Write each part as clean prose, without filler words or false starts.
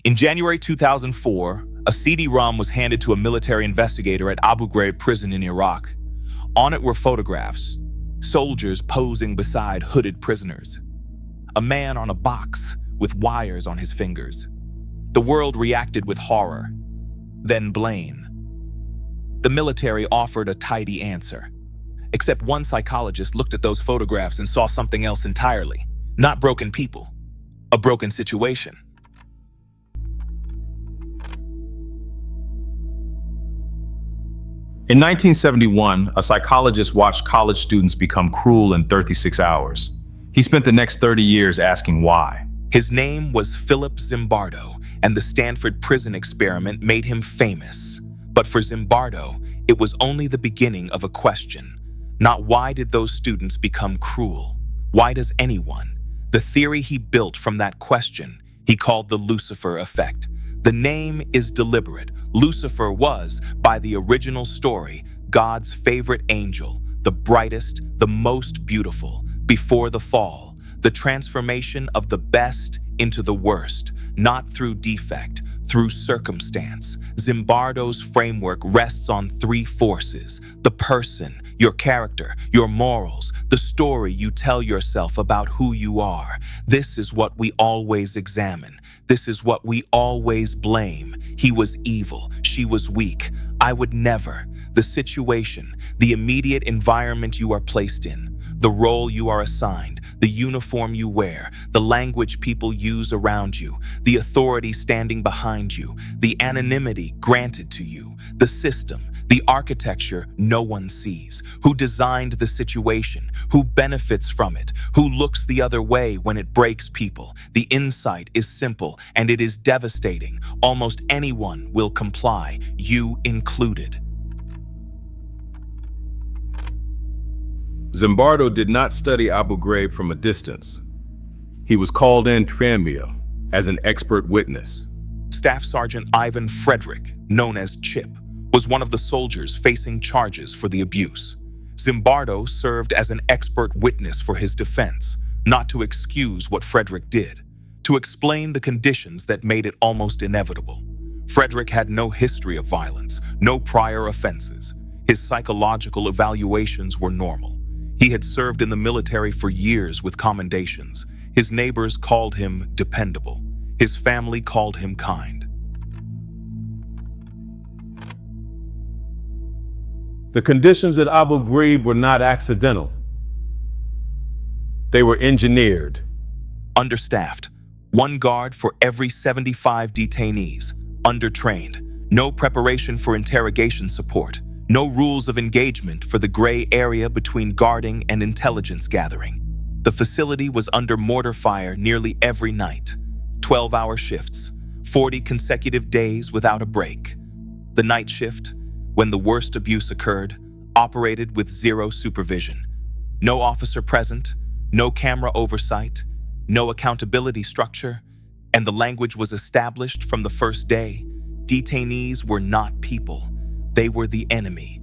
In January 2004, a CD-ROM was handed to a military investigator at Abu Ghraib prison in Iraq. On it were photographs, soldiers posing beside hooded prisoners, a man on a box with wires on his fingers. The world reacted with horror, then blame. The military offered a tidy answer, except one psychologist looked at those photographs and saw something else entirely. Not broken people, a broken situation. In 1971, a psychologist watched college students become cruel in 36 hours. He spent the next 30 years asking why. His name was Philip Zimbardo, and the Stanford Prison Experiment made him famous. But for Zimbardo, it was only the beginning of a question. Not why did those students become cruel? Why does anyone? The theory he built from that question, he called the Lucifer Effect. The name is deliberate. Lucifer was, by the original story, God's favorite angel, the brightest, the most beautiful. Before the fall, the transformation of the best into the worst, not through defect, through circumstance. Zimbardo's framework rests on three forces: the person, your character, your morals, the story you tell yourself about who you are. This is what we always examine. This is what we always blame. He was evil. She was weak. I would never. The situation, the immediate environment you are placed in, the role you are assigned, the uniform you wear, the language people use around you, the authority standing behind you, the anonymity granted to you, the system, the architecture no one sees, who designed the situation, who benefits from it, who looks the other way when it breaks people. The insight is simple and it is devastating. Almost anyone will comply, you included. Zimbardo did not study Abu Ghraib from a distance. He was called in Crimea as an expert witness. Staff Sergeant Ivan Frederick, known as Chip, was one of the soldiers facing charges for the abuse. Zimbardo served as an expert witness for his defense, not to excuse what Frederick did, to explain the conditions that made it almost inevitable. Frederick had no history of violence, no prior offenses. His psychological evaluations were normal. He had served in the military for years with commendations. His neighbors called him dependable. His family called him kind. The conditions at Abu Ghraib were not accidental. They were engineered. Understaffed, one guard for every 75 detainees, undertrained, no preparation for interrogation support, no rules of engagement for the gray area between guarding and intelligence gathering. The facility was under mortar fire nearly every night, 12-hour shifts, 40 consecutive days without a break. The night shift, when the worst abuse occurred, operated with zero supervision. No officer present, no camera oversight, no accountability structure, and the language was established from the first day. Detainees were not people. They were the enemy.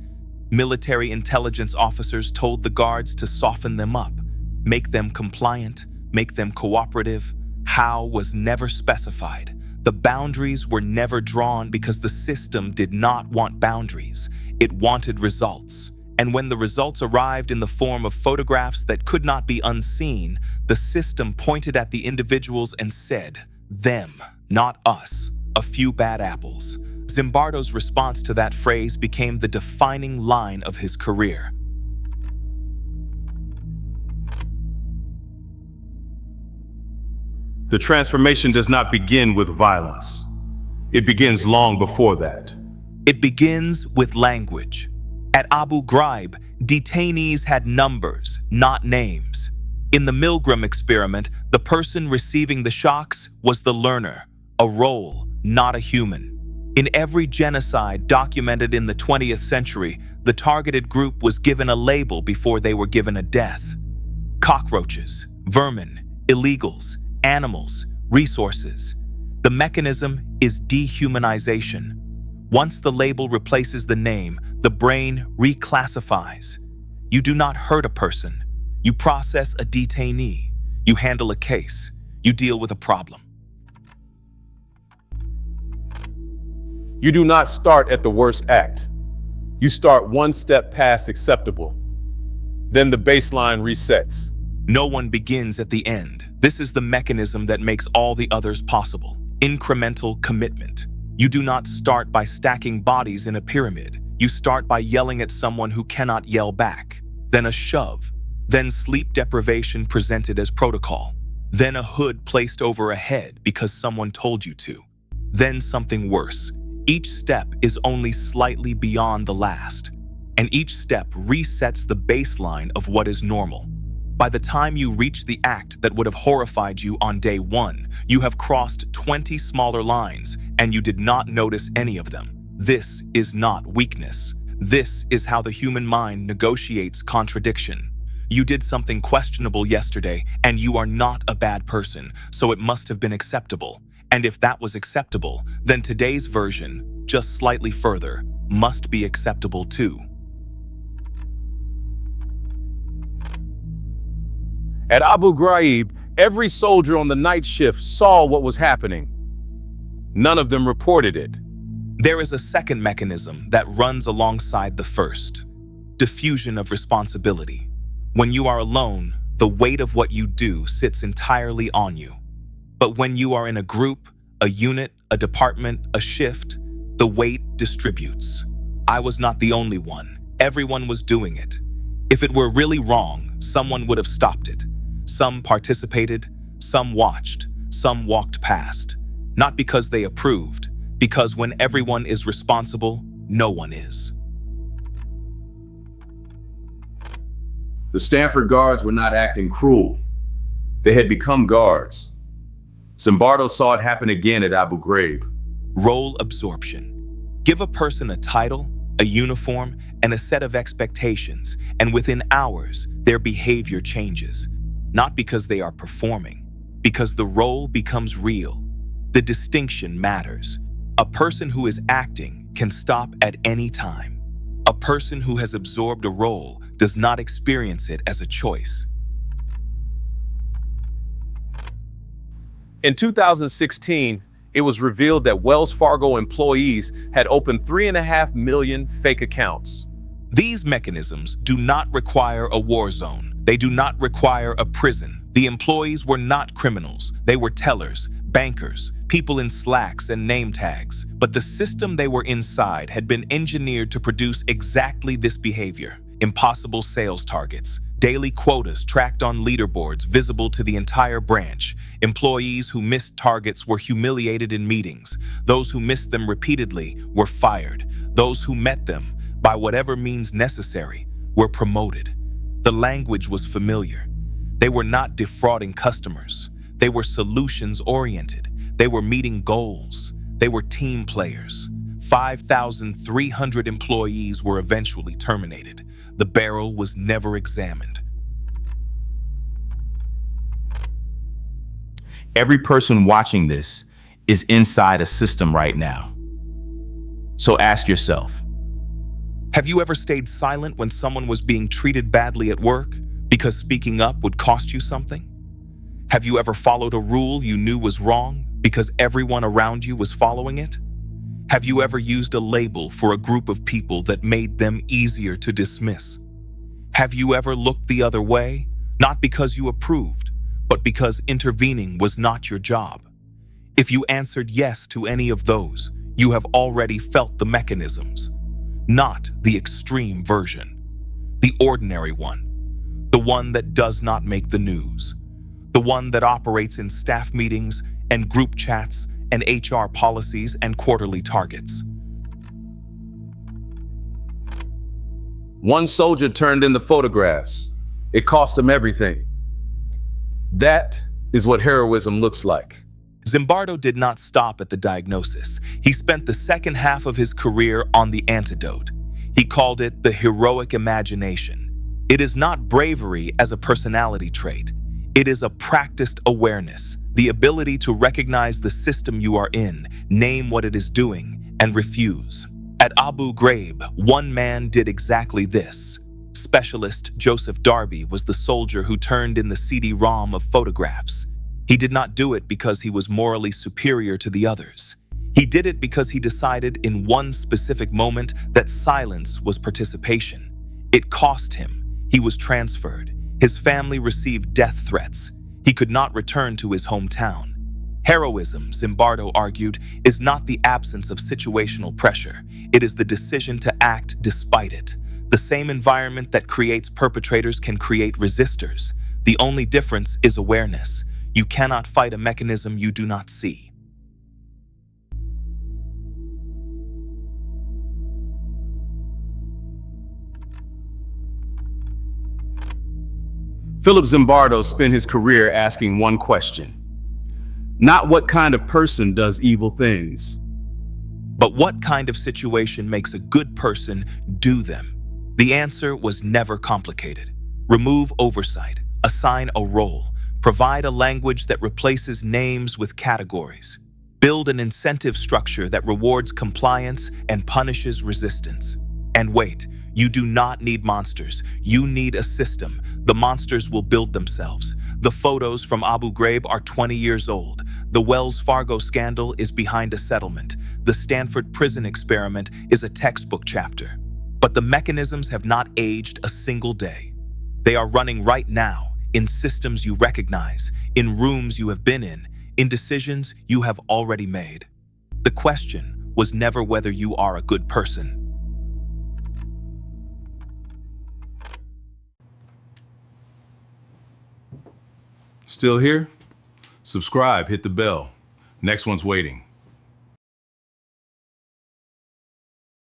Military intelligence officers told the guards to soften them up, make them compliant, make them cooperative. How was never specified. The boundaries were never drawn because the system did not want boundaries. It wanted results. And when the results arrived in the form of photographs that could not be unseen, the system pointed at the individuals and said, "Them, not us, a few bad apples." Zimbardo's response to that phrase became the defining line of his career. The transformation does not begin with violence. It begins long before that. It begins with language. At Abu Ghraib, detainees had numbers, not names. In the Milgram experiment, the person receiving the shocks was the learner, a role, not a human. In every genocide documented in the 20th century, the targeted group was given a label before they were given a death. Cockroaches, vermin, illegals, animals, resources. The mechanism is dehumanization. Once the label replaces the name, the brain reclassifies. You do not hurt a person. You process a detainee. You handle a case. You deal with a problem. You do not start at the worst act. You start one step past acceptable. Then the baseline resets. No one begins at the end. This is the mechanism that makes all the others possible. Incremental commitment. You do not start by stacking bodies in a pyramid. You start by yelling at someone who cannot yell back. Then a shove. Then sleep deprivation presented as protocol. Then a hood placed over a head because someone told you to. Then something worse. Each step is only slightly beyond the last. And each step resets the baseline of what is normal. By the time you reach the act that would have horrified you on day one, you have crossed 20 smaller lines, and you did not notice any of them. This is not weakness. This is how the human mind negotiates contradiction. You did something questionable yesterday, and you are not a bad person, so it must have been acceptable. And if that was acceptable, then today's version, just slightly further, must be acceptable too. At Abu Ghraib, every soldier on the night shift saw what was happening. None of them reported it. There is a second mechanism that runs alongside the first: diffusion of responsibility. When you are alone, the weight of what you do sits entirely on you. But when you are in a group, a unit, a department, a shift, the weight distributes. I was not the only one. Everyone was doing it. If it were really wrong, someone would have stopped it. Some participated, some watched, some walked past. Not because they approved, because when everyone is responsible, no one is. The Stanford guards were not acting cruel. They had become guards. Zimbardo saw it happen again at Abu Ghraib. Role absorption. Give a person a title, a uniform, and a set of expectations, and within hours, their behavior changes. Not because they are performing, because the role becomes real. The distinction matters. A person who is acting can stop at any time. A person who has absorbed a role does not experience it as a choice. In 2016, it was revealed that Wells Fargo employees had opened 3.5 million fake accounts. These mechanisms do not require a war zone. They do not require a prison. The employees were not criminals. They were tellers, bankers, people in slacks and name tags. But the system they were inside had been engineered to produce exactly this behavior. Impossible sales targets, daily quotas tracked on leaderboards visible to the entire branch. Employees who missed targets were humiliated in meetings. Those who missed them repeatedly were fired. Those who met them, by whatever means necessary, were promoted. The language was familiar. They were not defrauding customers. They were solutions-oriented. They were meeting goals. They were team players. 5,300 employees were eventually terminated. The barrel was never examined. Every person watching this is inside a system right now. So ask yourself, Have you ever stayed silent when someone was being treated badly at work because speaking up would cost you something? Have you ever followed a rule you knew was wrong because everyone around you was following it? Have you ever used a label for a group of people that made them easier to dismiss? Have you ever looked the other way, not because you approved, but because intervening was not your job? If you answered yes to any of those, you have already felt the mechanisms. Not the extreme version, the ordinary one, the one that does not make the news, the one that operates in staff meetings and group chats and HR policies and quarterly targets. One soldier turned in the photographs. It cost him everything. That is what heroism looks like. Zimbardo did not stop at the diagnosis. He spent the second half of his career on the antidote. He called it the heroic imagination. It is not bravery as a personality trait. It is a practiced awareness, the ability to recognize the system you are in, name what it is doing, and refuse. At Abu Ghraib, one man did exactly this. Specialist Joseph Darby was the soldier who turned in the CD-ROM of photographs. He did not do it because he was morally superior to the others. He did it because he decided in one specific moment that silence was participation. It cost him. He was transferred. His family received death threats. He could not return to his hometown. Heroism, Zimbardo argued, is not the absence of situational pressure. It is the decision to act despite it. The same environment that creates perpetrators can create resistors. The only difference is awareness. You cannot fight a mechanism you do not see. Philip Zimbardo spent his career asking one question. Not what kind of person does evil things, But what kind of situation makes a good person do them? The answer was never complicated. Remove oversight, assign a role, provide a language that replaces names with categories, build an incentive structure that rewards compliance and punishes resistance. And wait, you do not need monsters. You need a system. The monsters will build themselves. The photos from Abu Ghraib are 20 years old. The Wells Fargo scandal is behind a settlement. The Stanford Prison Experiment is a textbook chapter. But the mechanisms have not aged a single day. They are running right now, in systems you recognize, in rooms you have been in decisions you have already made. The question was never whether you are a good person. Still here? Subscribe, hit the bell. Next one's waiting.